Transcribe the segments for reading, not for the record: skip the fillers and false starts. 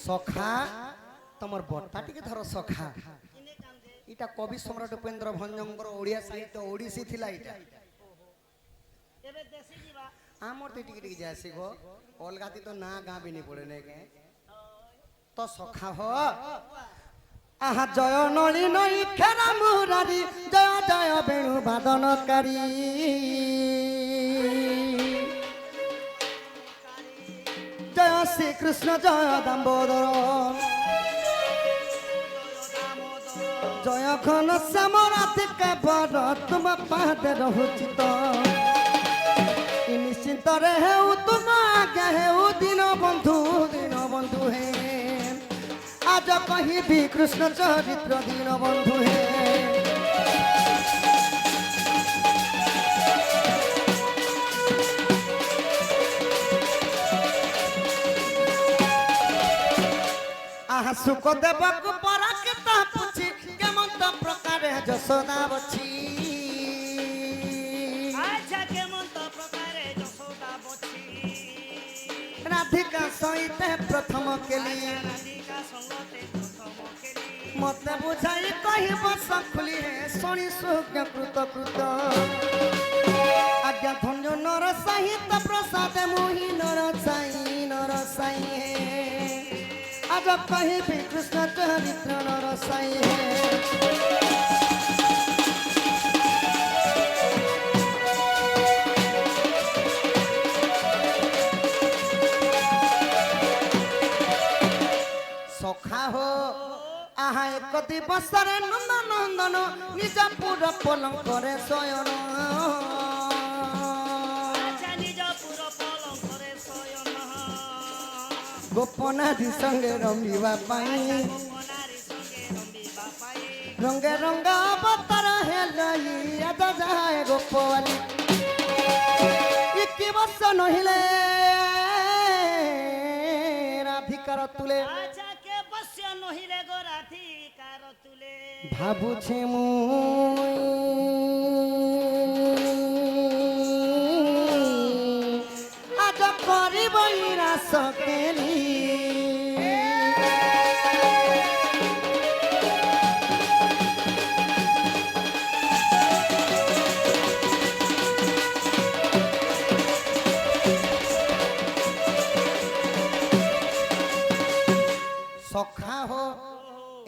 सखा तमर बट्टा टिके धर सखा इटा कवि सम्राट उपेन्द्र भंजंकर ओडिया साहित्य ओडिसी थिला इटा एबे देसी जीवा आमर ते टिके टिके जासी गो अलगाती तो ना गा भी नहीं पड़े ने के तो सखा हो आहा जय नळी नई खेरा मुरारी जय जय बेणु बादनकारी जय श्री कृष्ण जय दामोदर जय घन श्याम राति के बर तुम पादे रहुचित निश्चिंत रे हेउ तुम आज्ञा हेउ दिन बंधु हे आज कहीं भी कृष्ण चरित्र दीन बंधु हे आहा सुख देवक पराकित पुछि केमंत प्रकार जसोदा बछि अच्छा केमंत प्रकार जसोदा बछि राधिका सहित प्रथम केली राधिका संगते प्रथम केली मते बुझाई कहिब सखुली हे शनि सुज्ञ कृत कृत आज्ञा धन्य नर साहित्य प्रसाद मोहि नर साई हे आज कहीं भी कृष्ण चरित्र न रसाई है सखा हो आहा एक दिवस रे नंदन नंदन निज पुर पलंकरे शयन আচ্ছা নিজ পুর পলঙ্করে শয়ন गोपनादि संगे रमिवा पाई গোপনারী সঙ্গে রম্বিবা পাই रंगे रंगा अवतार हेलई आजा जाए गोपवाली इक्की वर्ष नहिले राधिकार तुले আচ্ছা কে বস্য নহিলে গো রাধিকার তুলে ভাবুছে আজ করিবই রাস কেলি सखा हो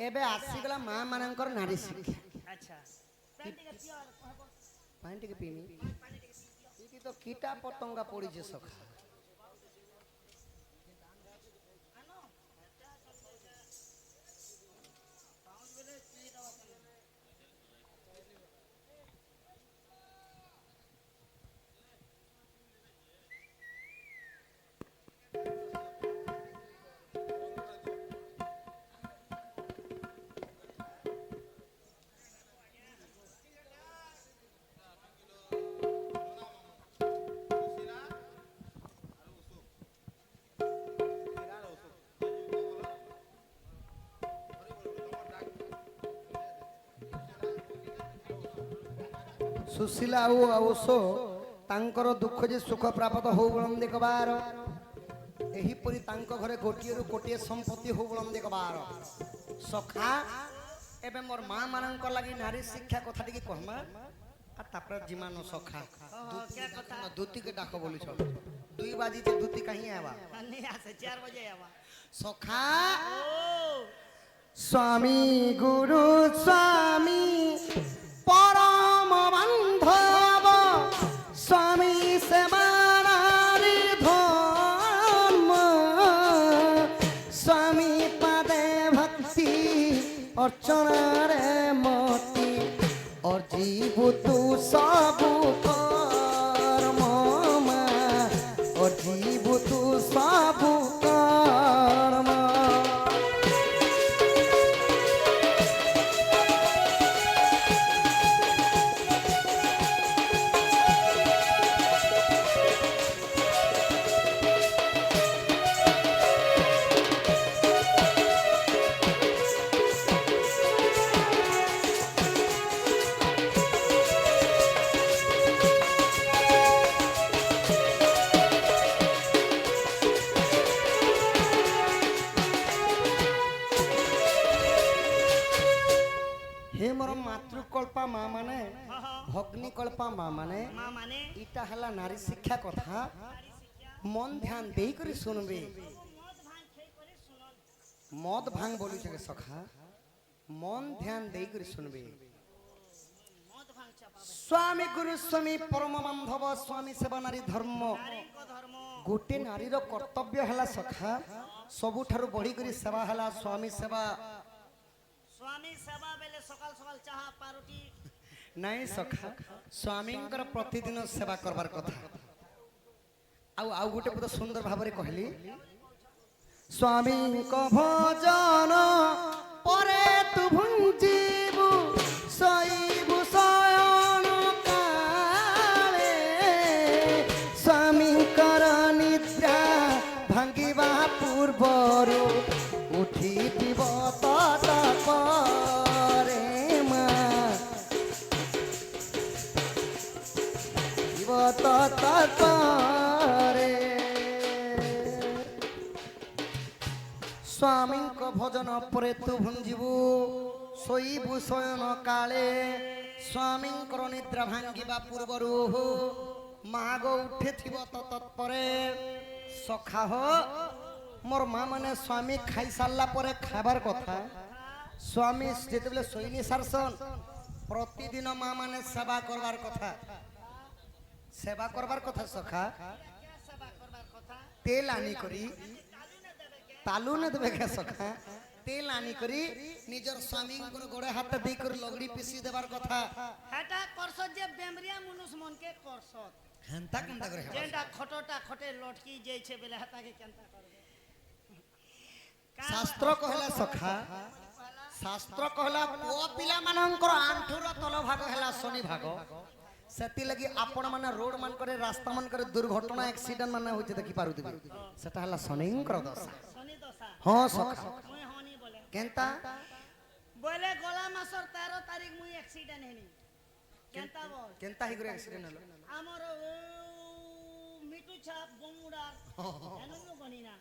एबे आसीगला माँ मानकर नारी शिक्षा আচ্ছা প্যান্টিকে পিওর হবো पानी टिके पीनी इति तो कीटा पतंगा पड़ी जे सखा सुशीला औसो तांकर दुख जे सुख प्राप्त हो बलम देखबार एही परी तांको घरे गोटिए रु कोटिए संपत्ति हो बलम देखबार सखा एबे मोर मां मानक लागि नारी शिक्षा कथा टिके कहमा आ तापर जिमानो सखा क्या कथा दूती के डाको बोली छ 2 बाजी ते दूती कहीं आवा नहीं आसे 4 बजे आवा सखा ओ स्वामी गुरु स्वामी परम बांधव स्वामी सेवा नारी धर्म स्वामी पदे भक्ति अर्चना रे मति और जीव तू सब कर्म और जीव तू सब कर्म हे मोर मातृकल्पा माँ माने भग्निकल्पा माँ माने মা মানে इटा हला नारी शिक्षा कथा मन ध्यान देई करी सुनबे মদ ভাঙ খেই করে শুনন मद भांग बोली छे सखा मन ध्यान देई करी सुनबे মদ ভাঙ চাপাবে स्वामी गुरु स्वामी परम बांधव स्वामी सेवा नारी धर्म নারীଙ୍କ ধর্ম गोटे नारीर कर्तव्य हला सखा सबुठारु बढ़ी करी सेवा हला स्वामी सेवा স্বামী সেবা বেলে সকাল সকাল চাহা পারুটি नहीं सखा स्वामींकर प्रतिदिन सेवा करबार कथा आउ गोटे पुरा सुंदर भाबरे कहली स्वामी को भजन परे तु भुंजीबु सईबु शयन काले स्वामी कर निद्रा भांगिबा पूर्वरु उठी दिब तत करे मा दिब तत करे स्वामी को भजन परे तु भुंजीबु शोईबु शयन काले स्वामी निद्रा भांगिबा पूर्वरु माग उठे थिब तत्परे सखा हो মোর মা মানে স্বামী খাই সারলা পরে খাবার কথা স্বামী যেতবেলে শৈনী সারসন প্রতিদিন মা মানে সেবা করবার কথা সখা क्या सेवा करबार कथा তেল আনি করি তালু না দেবে কে সখা তেল আনি করি নিজের স্বামীঙ্কর গোড়ে হাতে দেই করে লগড়ি পিসি দেবার কথা हेटा करसत जे बेमरिया मनुष्य मन के करसत হেনতা কেনতা করে হেবা? जेंटा खटोटा खटे लटकी जे छे बेले हता के केनता करबे শাস্ত্র কহলা সখা শাস্ত্র কহলা পুଅ ପିଲା ମାନଙ୍କର ଆଣ୍ଠୁର ତଳ ଭାଗ ହେଲା ଶନି ଭାଗ ସେତି ଲାଗି ଆପଣ ମାନେ ରୋଡ ମାନକରେ ରାସ୍ତା ମାନକରେ ଦୁର୍ଘଟଣା ଆକ୍ସିଡେଣ୍ଟ ମାନେ ହଉଛି ଦେଖି ପାରୁଥିବେ ସେଟା ହେଲା ଶନିଙ୍କର ଦଶା शनि दशा ହଁ ସଖା मुई हनी बोले କେନ୍ତା बोले गोला मासर 13 तारीख मुई एक्सीडेंट हेनी केनता बोल କେନ୍ତା ହେଇକରି ଆକ୍ସିଡେଣ୍ଟ ହେଲା हमर मिटू छाप बमुडार एनु बनिना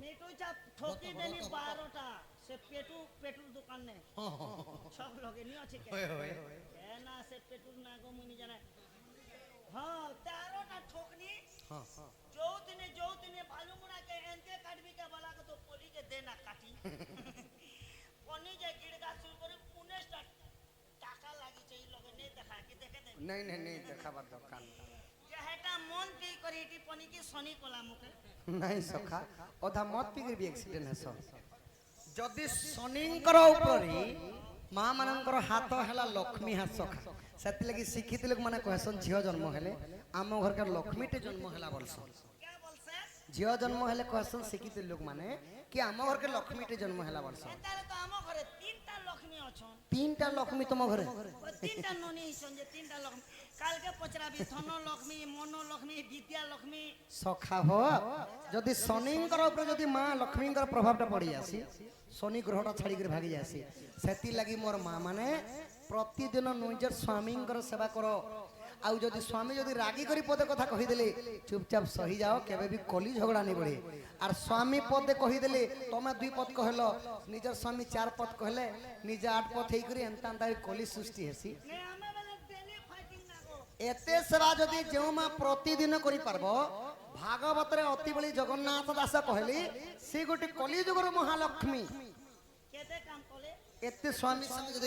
मिटू छाप ठोकी देनी 12टा से पेटू दुकान ने सब लोग नहीं अच्छे के ना से पेटू ना गो मुनी जाने हां 13टा ठोकनी जो दिने बालू मुड़ा के एनके काटबी के बोला के तो पोली के देना काटी कोनी जे गिड़गा शुरू करे 19टा टाका लागी छै ई लोग नहीं देखा के देखे दे नहीं नहीं नहीं देखाবার দরকার যে হেটা মন কি করি এটি পনি কি শনি কলা মুখে নাই সখা অধা মত পিগির বি আক্সিডেন্ট হেস যদি শনিଙ୍କର উপরে মা ମାନଙ୍କର ହାତ ହେଲା ଲକ୍ଷ୍ମୀ ହାତ ସଖା ସେତି ଲାଗି ଶିକ୍ଷିତ ଲୋକ ମାନେ କହସନ୍ ଝିଅ ଜନ୍ମ ହେଲେ ଆମ ଘରକାର ଲକ୍ଷ୍ମୀଟେ ଜନ୍ମ ହେଲା ବୋଲସନ୍ क्या बोलसे ଝିଅ ଜନ୍ମ ହେଲେ କହସନ୍ ଶିକ୍ଷିତ ଲୋକ ମାନେ କି ଆମ ଘରକେ ଲକ୍ଷ୍ମୀଟେ ଜନ୍ମ ହେଲା ବୋଲସନ୍ এতারে তো আমো ঘরে তিনটা লক্ষ্মী অছন তিনটা লক্ষ্মী তম ঘরে ও তিনটা ননি হিসন যে তিনটা লক্ষ্মী কালকে পচরাবি ধন লক্ষ্মী মনো লক্ষ্মী বিদ্যা লক্ষ্মী সখা হ যদি শনিଙ୍କର উপরে যদি মা লক্ষ্মীଙ୍କର প্রভাবটা পড়ি আসি শনি গ্রহটা ছাড়ি করে ভাগি যাসি সেতি লাগি মোর মা মানে প্রতিদিন নিজের স্বামীଙ୍କର সেবা কর আউ যদি স্বামী যদি রাগি করি পদে কথা কহিদেলে চুপচাপ সহি যাও কেবে বি কলি ঝগড়া নি বড়ে আর স্বামী পদে কহিদেলে তুমি দুই পদ কহিল নিজের স্বামী চার পদ কহিলে নিজে আট পদ হেই করি এন্তা এন্তা কলি সৃষ্টি হেসি নে আমে বেলে ডেলি ফাইটিং না গো এতে সেবা যদি যেও মা প্রতিদিন করি পারব ভাগবতরে অতি বলি জগন্নাথ দাস কহিলি সে গোটে কলিযুগর মহালক্ষ্মী কেতে কাম কলে এতে স্বামী সঙ্গে যদি